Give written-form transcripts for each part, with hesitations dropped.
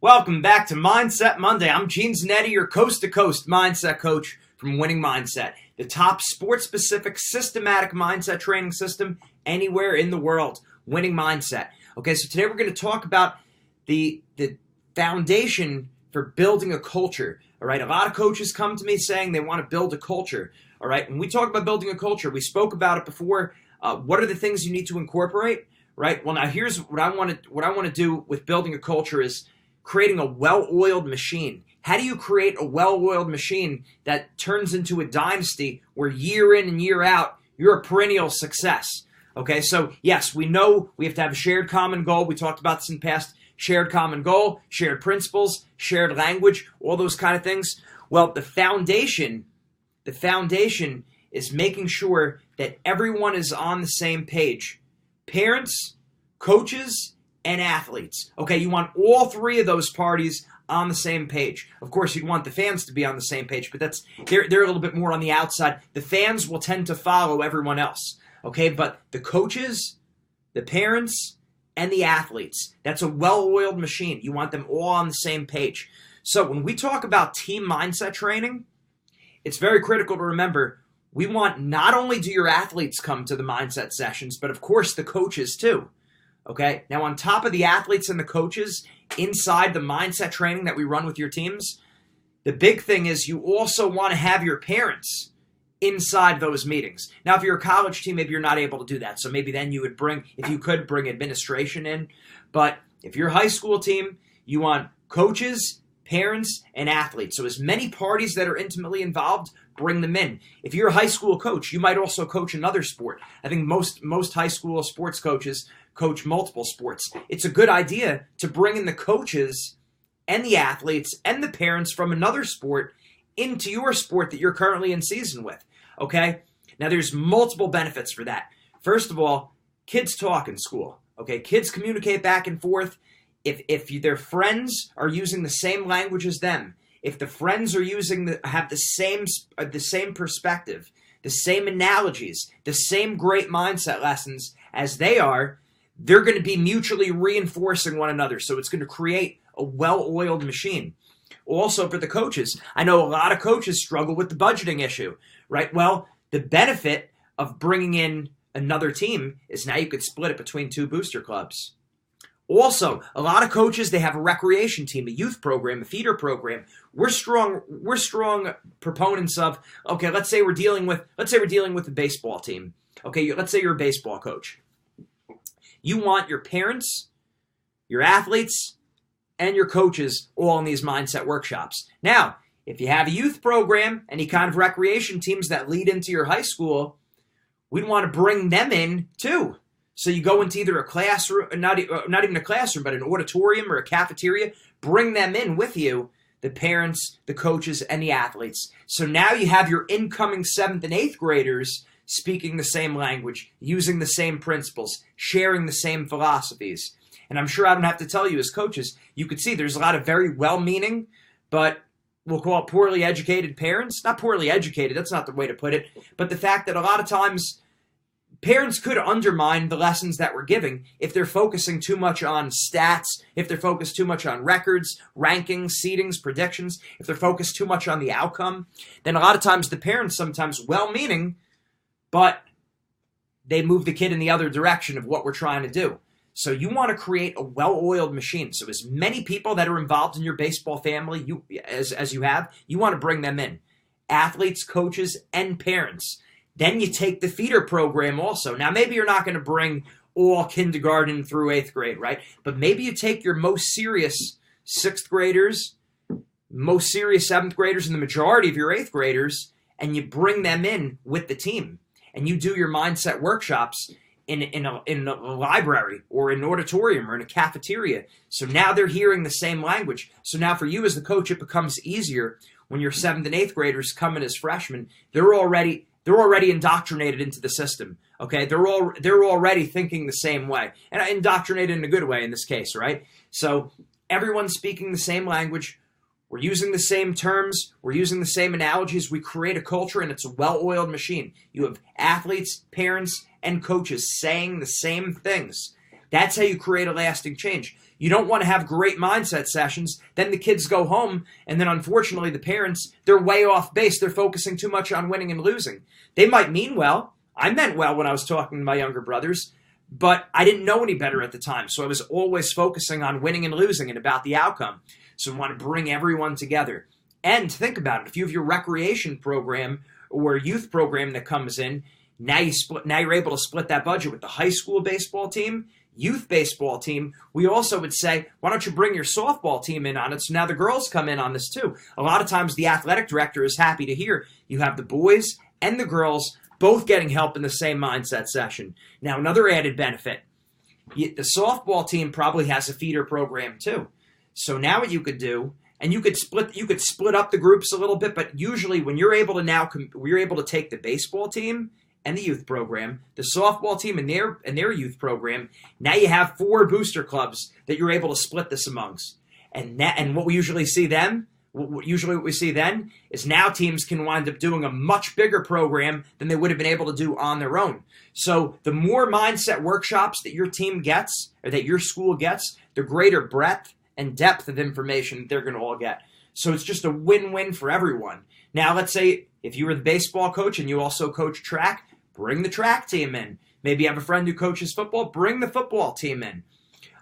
Welcome back to Mindset Monday. I'm Gene Zanetti, your coast-to-coast mindset coach from Winning Mindset, the top sports-specific systematic mindset training system anywhere in the world, Winning Mindset. Okay, so today we're going to talk about the foundation for building a culture. All right, a lot of coaches come to me saying they want to build a culture. All right, when we talk about building a culture, we spoke about it before. What are the things you need to incorporate? Right. Well, now here's what I want to do with building a culture is creating a well-oiled machine. How do you create a well-oiled machine that turns into a dynasty where year in and year out, you're a perennial success? Okay, so yes, we know we have to have a shared common goal. We talked about this in the past. Shared common goal, shared principles, shared language, all those kind of things. Well, the foundation is making sure that everyone is on the same page. Parents, coaches, and athletes. Okay, you want all three of those parties on the same page. Of course, you'd want the fans to be on the same page, but they're a little bit more on the outside. The fans will tend to follow everyone else. Okay, but the coaches, the parents, and the athletes, that's a well-oiled machine. You want them all on the same page. So when we talk about team mindset training, it's very critical to remember we want not only do your athletes come to the mindset sessions, but of course the coaches too. Okay? Now on top of the athletes and the coaches inside the mindset training that we run with your teams, the big thing is you also want to have your parents inside those meetings. Now if you're a college team, maybe you're not able to do that. So maybe then you would bring administration in. But if you're a high school team, you want coaches, parents, and athletes. So as many parties that are intimately involved, bring them in. If you're a high school coach, you might also coach another sport. I think most high school sports coaches coach multiple sports. It's a good idea to bring in the coaches and the athletes and the parents from another sport into your sport that you're currently in season with. Okay? Now there's multiple benefits for that. First of all, kids talk in school. Okay? Kids communicate back and forth. If their friends are using the same language as them, if the friends are have the same perspective, the same analogies, the same great mindset lessons as they are, they're going to be mutually reinforcing one another. So it's going to create a well-oiled machine. Also for the coaches, I know a lot of coaches struggle with the budgeting issue, right? Well, the benefit of bringing in another team is now you could split it between two booster clubs. Also, a lot of coaches, they have a recreation team, a youth program, a feeder program. We're strong proponents of, okay, let's say we're dealing with a baseball team. Okay, let's say you're a baseball coach. You want your parents, your athletes, and your coaches all in these mindset workshops. Now, if you have a youth program, any kind of recreation teams that lead into your high school, we'd want to bring them in too. So you go into either a classroom, not even a classroom, but an auditorium or a cafeteria, bring them in with you, the parents, the coaches, and the athletes. So now you have your incoming 7th and 8th graders speaking the same language, using the same principles, sharing the same philosophies. And I'm sure I don't have to tell you as coaches, you could see there's a lot of very well-meaning, but we'll call it poorly educated parents. Not poorly educated, that's not the way to put it, but the fact that a lot of times parents could undermine the lessons that we're giving if they're focusing too much on stats, if they're focused too much on records, rankings, seedings, predictions, if they're focused too much on the outcome. Then a lot of times the parents, sometimes well-meaning, but they move the kid in the other direction of what we're trying to do. So you want to create a well-oiled machine. So as many people that are involved in your baseball family as you have, you want to bring them in. Athletes, coaches, and parents. Then you take the feeder program also. Now, maybe you're not going to bring all kindergarten through 8th grade, right? But maybe you take your most serious 6th graders, most serious 7th graders, and the majority of your 8th graders, and you bring them in with the team. And you do your mindset workshops in a library or in an auditorium or in a cafeteria. So now they're hearing the same language. So now for you as the coach, it becomes easier when your 7th and 8th graders come in as freshmen. They're already indoctrinated into the system. Okay, they're already thinking the same way, and indoctrinated in a good way in this case, right? So everyone's speaking the same language. We're using the same terms. We're using the same analogies. We create a culture, and it's a well-oiled machine. You have athletes, parents, and coaches saying the same things. That's how you create a lasting change. You don't want to have great mindset sessions, then the kids go home, and then unfortunately the parents, they're way off base. They're focusing too much on winning and losing. They might mean well. I meant well when I was talking to my younger brothers, but I didn't know any better at the time. So I was always focusing on winning and losing and about the outcome. So we want to bring everyone together. And think about it. If you have your recreation program or youth program that comes in, now you're able to split that budget with the high school baseball team, youth baseball team. We also would say, why don't you bring your softball team in on it? So now the girls come in on this too. A lot of times the athletic director is happy to hear you have the boys and the girls both getting help in the same mindset session. Now, another added benefit, the softball team probably has a feeder program too. So now what you could do, and you could split up the groups a little bit, but usually when you're able to take the baseball team and the youth program, the softball team and their youth program, now you have 4 booster clubs that you're able to split this amongst. And what we usually see then, what we see then is now teams can wind up doing a much bigger program than they would have been able to do on their own. So the more mindset workshops that your team gets or that your school gets, the greater breadth and depth of information they're going to all get. So it's just a win-win for everyone. Now, let's say if you were the baseball coach and you also coach track, bring the track team in. Maybe you have a friend who coaches football, bring the football team in.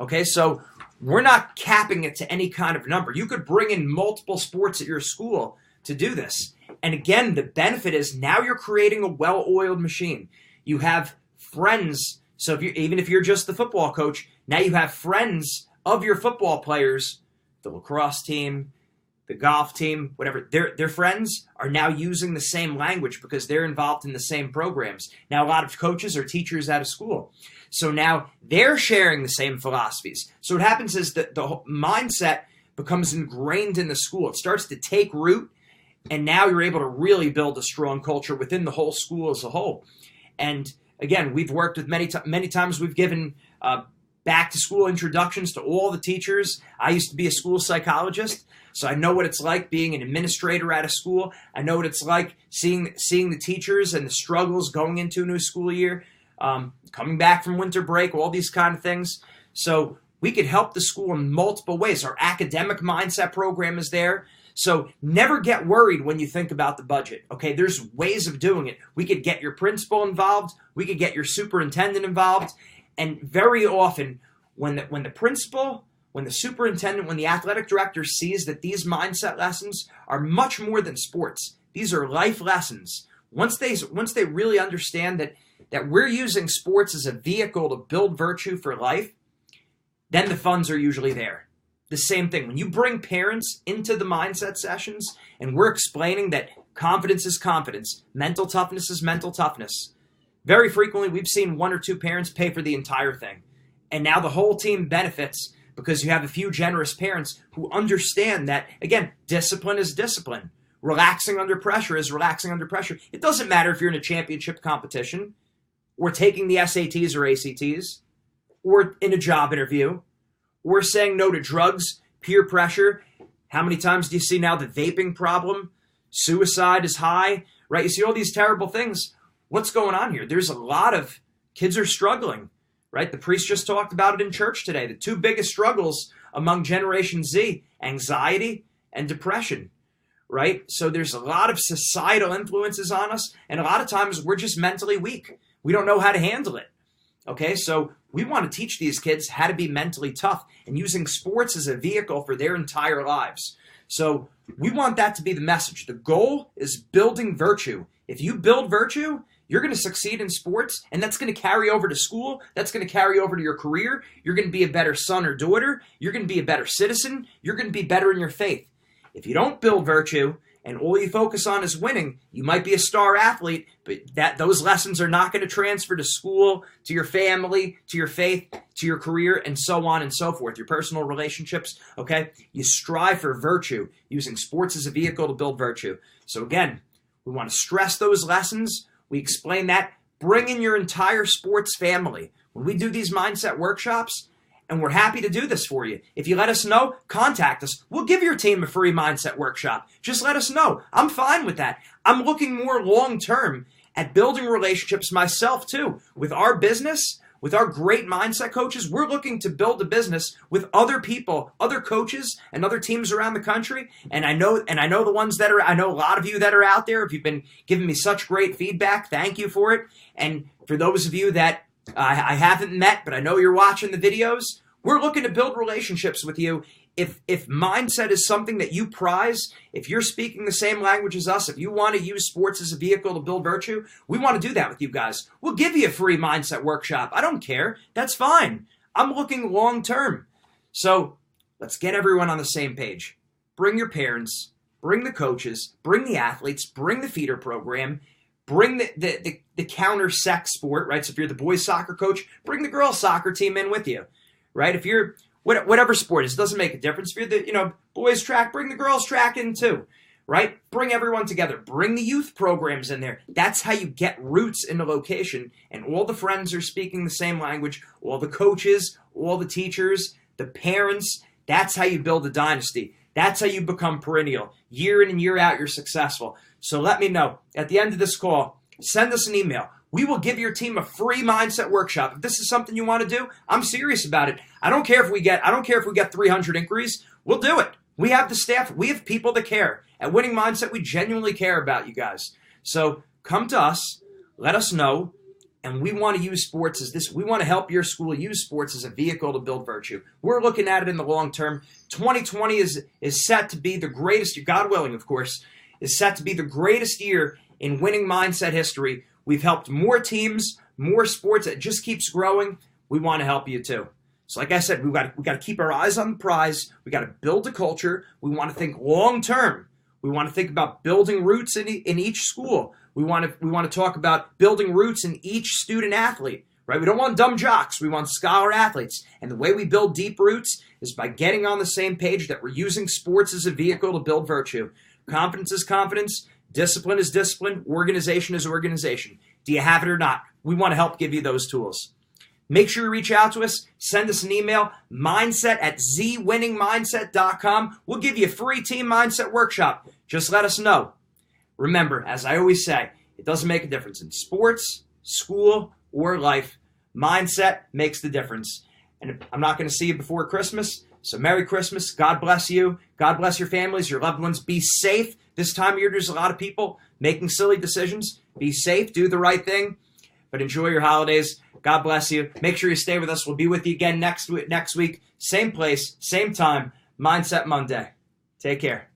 Okay, so we're not capping it to any kind of number. You could bring in multiple sports at your school to do this. And again, the benefit is now you're creating a well-oiled machine. You have friends. So even if you're just the football coach, now you have friends of your football players, the lacrosse team, the golf team, whatever, their friends are now using the same language because they're involved in the same programs. Now, a lot of coaches are teachers out of school. So now they're sharing the same philosophies. So what happens is that the whole mindset becomes ingrained in the school. It starts to take root, and now you're able to really build a strong culture within the whole school as a whole. And again, we've worked with many times we've given back to school introductions to all the teachers. I used to be a school psychologist, so I know what it's like being an administrator at a school. I know what it's like seeing the teachers and the struggles going into a new school year, coming back from winter break, all these kind of things. So we could help the school in multiple ways. Our academic mindset program is there. So never get worried when you think about the budget. Okay, there's ways of doing it. We could get your principal involved. We could get your superintendent involved. And very often, when the principal, when the superintendent, when the athletic director sees that these mindset lessons are much more than sports, these are life lessons. Once they really understand that we're using sports as a vehicle to build virtue for life, then the funds are usually there. The same thing. When you bring parents into the mindset sessions and we're explaining that confidence is confidence, mental toughness is mental toughness, very frequently we've seen 1 or 2 parents pay for the entire thing. And now the whole team benefits because you have a few generous parents who understand that, again, discipline is discipline. Relaxing under pressure is relaxing under pressure. It doesn't matter if you're in a championship competition or taking the SATs or ACTs or in a job interview or saying no to drugs, peer pressure. How many times do you see now the vaping problem? Suicide is high, right? You see all these terrible things. What's going on here? There's a lot of kids are struggling, right? The priest just talked about it in church today. The 2 biggest struggles among Generation Z, anxiety and depression, right? So there's a lot of societal influences on us, and a lot of times we're just mentally weak. We don't know how to handle it, okay? So we want to teach these kids how to be mentally tough and using sports as a vehicle for their entire lives. So we want that to be the message. The goal is building virtue. If you build virtue, you're going to succeed in sports, and that's going to carry over to school. That's going to carry over to your career. You're going to be a better son or daughter. You're going to be a better citizen. You're going to be better in your faith. If you don't build virtue and all you focus on is winning, you might be a star athlete, but those lessons are not going to transfer to school, to your family, to your faith, to your career, and so on and so forth, your personal relationships, okay? You strive for virtue, using sports as a vehicle to build virtue. So again, we want to stress those lessons. We explain that. Bring in your entire sports family. When we do these mindset workshops, and we're happy to do this for you. If you let us know, contact us. We'll give your team a free mindset workshop. Just let us know. I'm fine with that. I'm looking more long-term at building relationships myself, too. With our business, with our great mindset coaches, we're looking to build a business with other people, other coaches, and other teams around the country. And I know the ones that are, I know a lot of you that are out there. If you've been giving me such great feedback, thank you for it. And for those of you that I haven't met, but I know you're watching the videos, we're looking to build relationships with you. If mindset is something that you prize, if you're speaking the same language as us, if you want to use sports as a vehicle to build virtue, we want to do that with you guys. We'll give you a free mindset workshop. I don't care. That's fine. I'm looking long term. So let's get everyone on the same page. Bring your parents, bring the coaches, bring the athletes, bring the feeder program, bring the counter sex sport, right? So if you're the boys soccer coach, bring the girls soccer team in with you, right? If you're whatever sport is, it doesn't make a difference. If you're the boys track, bring the girls track in too, right? Bring everyone together. Bring the youth programs in there. That's how you get roots in the location, and all the friends are speaking the same language, all the coaches, all the teachers, the parents. That's how you build a dynasty. That's how you become perennial. Year in and year out, you're successful. So let me know. At the end of this call, send us an email. We will give your team a free mindset workshop. If this is something you want to do, I'm serious about it. I don't care if we get 300 inquiries. We'll do it. We have the staff. We have people that care. At Winning Mindset, we genuinely care about you guys. So come to us, let us know, and we want to use sports as this. We want to help your school use sports as a vehicle to build virtue. We're looking at it in the long term. 2020 is set to be the greatest, God willing, of course, is set to be the greatest year in Winning Mindset history. We've helped more teams, more sports. It just keeps growing. We want to help you too. So like I said, we got to keep our eyes on the prize. We got to build a culture. We want to think long term. We want to think about building roots in each school. We want to talk about building roots in each student athlete, right? We don't want dumb jocks. We want scholar athletes. And the way we build deep roots is by getting on the same page that we're using sports as a vehicle to build virtue. Confidence is confidence. Discipline is discipline. Organization is organization. Do you have it or not? We want to help give you those tools. Make sure you reach out to us. Send us an email, mindset@zwinningmindset.com. We'll give you a free team mindset workshop. Just let us know. Remember, as I always say, it doesn't make a difference in sports, school, or life. Mindset makes the difference. And I'm not going to see you before Christmas. So Merry Christmas. God bless you. God bless your families, your loved ones. Be safe. This time of year, there's a lot of people making silly decisions. Be safe. Do the right thing. But enjoy your holidays. God bless you. Make sure you stay with us. We'll be with you again next week. Same place, same time. Mindset Monday. Take care.